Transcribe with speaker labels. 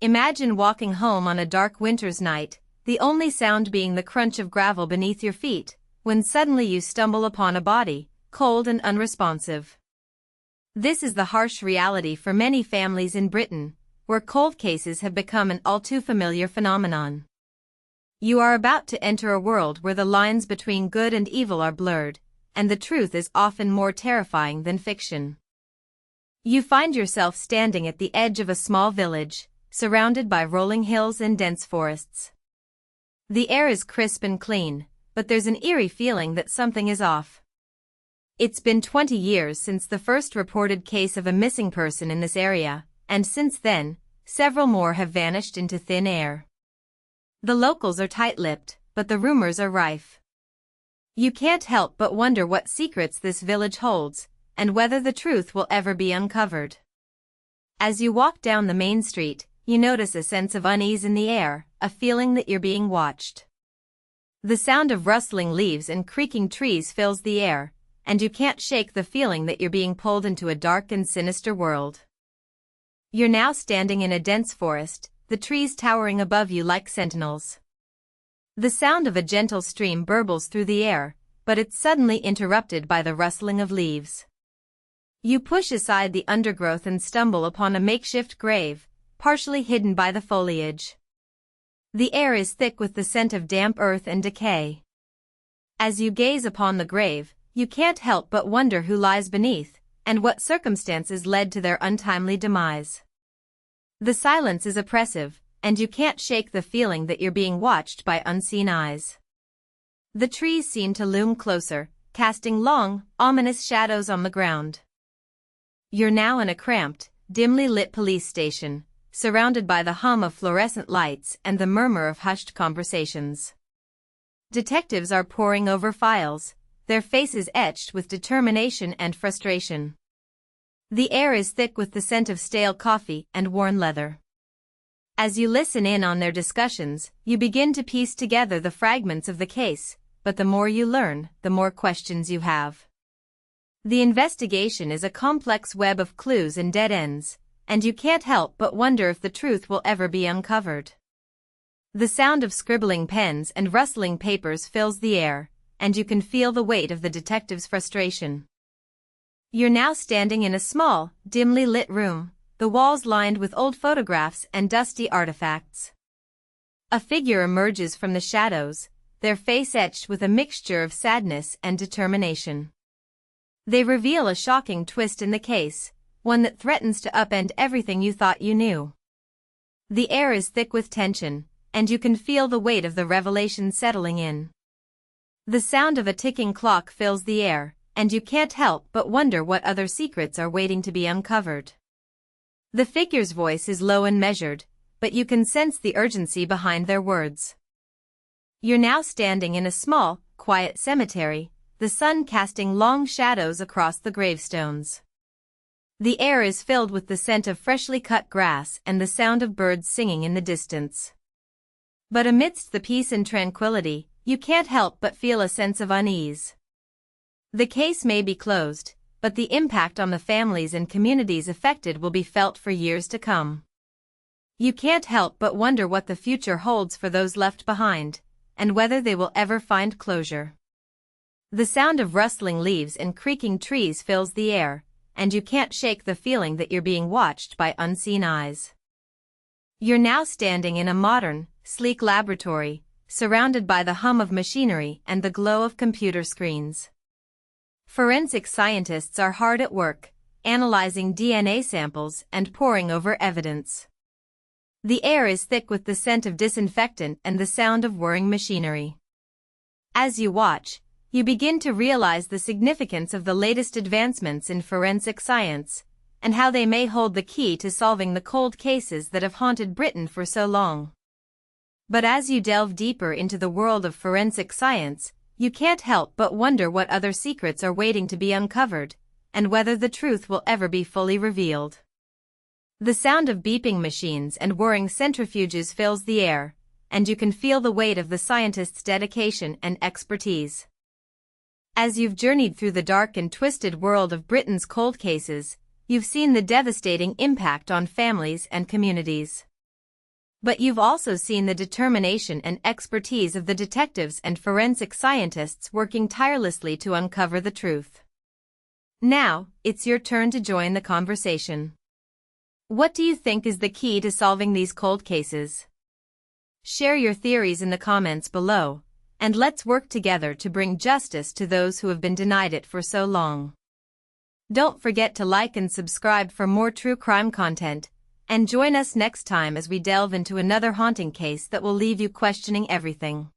Speaker 1: Imagine walking home on a dark winter's night, the only sound being the crunch of gravel beneath your feet, when suddenly you stumble upon a body, cold and unresponsive. This is the harsh reality for many families in Britain, where cold cases have become an all-too-familiar phenomenon. You are about to enter a world where the lines between good and evil are blurred, and the truth is often more terrifying than fiction. You find yourself standing at the edge of a small village, surrounded by rolling hills and dense forests. The air is crisp and clean, but there's an eerie feeling that something is off. It's been 20 years since the first reported case of a missing person in this area, and since then, several more have vanished into thin air. The locals are tight-lipped, but the rumors are rife. You can't help but wonder what secrets this village holds, and whether the truth will ever be uncovered. As you walk down the main street, you notice a sense of unease in the air, a feeling that you're being watched. The sound of rustling leaves and creaking trees fills the air, and you can't shake the feeling that you're being pulled into a dark and sinister world. You're now standing in a dense forest, the trees towering above you like sentinels. The sound of a gentle stream burbles through the air, but it's suddenly interrupted by the rustling of leaves. You push aside the undergrowth and stumble upon a makeshift grave, partially hidden by the foliage. The air is thick with the scent of damp earth and decay. As you gaze upon the grave, you can't help but wonder who lies beneath, and what circumstances led to their untimely demise. The silence is oppressive, and you can't shake the feeling that you're being watched by unseen eyes. The trees seem to loom closer, casting long, ominous shadows on the ground. You're now in a cramped, dimly lit police station, surrounded by the hum of fluorescent lights and the murmur of hushed conversations. Detectives are poring over files, their faces etched with determination and frustration. The air is thick with the scent of stale coffee and worn leather. As you listen in on their discussions, you begin to piece together the fragments of the case, but the more you learn, the more questions you have. The investigation is a complex web of clues and dead ends, and you can't help but wonder if the truth will ever be uncovered. The sound of scribbling pens and rustling papers fills the air, and you can feel the weight of the detective's frustration. You're now standing in a small, dimly lit room, the walls lined with old photographs and dusty artifacts. A figure emerges from the shadows, their face etched with a mixture of sadness and determination. They reveal a shocking twist in the case, one that threatens to upend everything you thought you knew. The air is thick with tension, and you can feel the weight of the revelation settling in. The sound of a ticking clock fills the air, and you can't help but wonder what other secrets are waiting to be uncovered. The figure's voice is low and measured, but you can sense the urgency behind their words. You're now standing in a small, quiet cemetery, the sun casting long shadows across the gravestones. The air is filled with the scent of freshly cut grass and the sound of birds singing in the distance. But amidst the peace and tranquility, you can't help but feel a sense of unease. The case may be closed, but the impact on the families and communities affected will be felt for years to come. You can't help but wonder what the future holds for those left behind, and whether they will ever find closure. The sound of rustling leaves and creaking trees fills the air, and you can't shake the feeling that you're being watched by unseen eyes. You're now standing in a modern, sleek laboratory, surrounded by the hum of machinery and the glow of computer screens. Forensic scientists are hard at work, analyzing DNA samples and poring over evidence. The air is thick with the scent of disinfectant and the sound of whirring machinery. As you watch, you begin to realize the significance of the latest advancements in forensic science, and how they may hold the key to solving the cold cases that have haunted Britain for so long. But as you delve deeper into the world of forensic science, you can't help but wonder what other secrets are waiting to be uncovered, and whether the truth will ever be fully revealed. The sound of beeping machines and whirring centrifuges fills the air, and you can feel the weight of the scientists' dedication and expertise. As you've journeyed through the dark and twisted world of Britain's cold cases, you've seen the devastating impact on families and communities. But you've also seen the determination and expertise of the detectives and forensic scientists working tirelessly to uncover the truth. Now, it's your turn to join the conversation. What do you think is the key to solving these cold cases? Share your theories in the comments below, and let's work together to bring justice to those who have been denied it for so long. Don't forget to like and subscribe for more true crime content, and join us next time as we delve into another haunting case that will leave you questioning everything.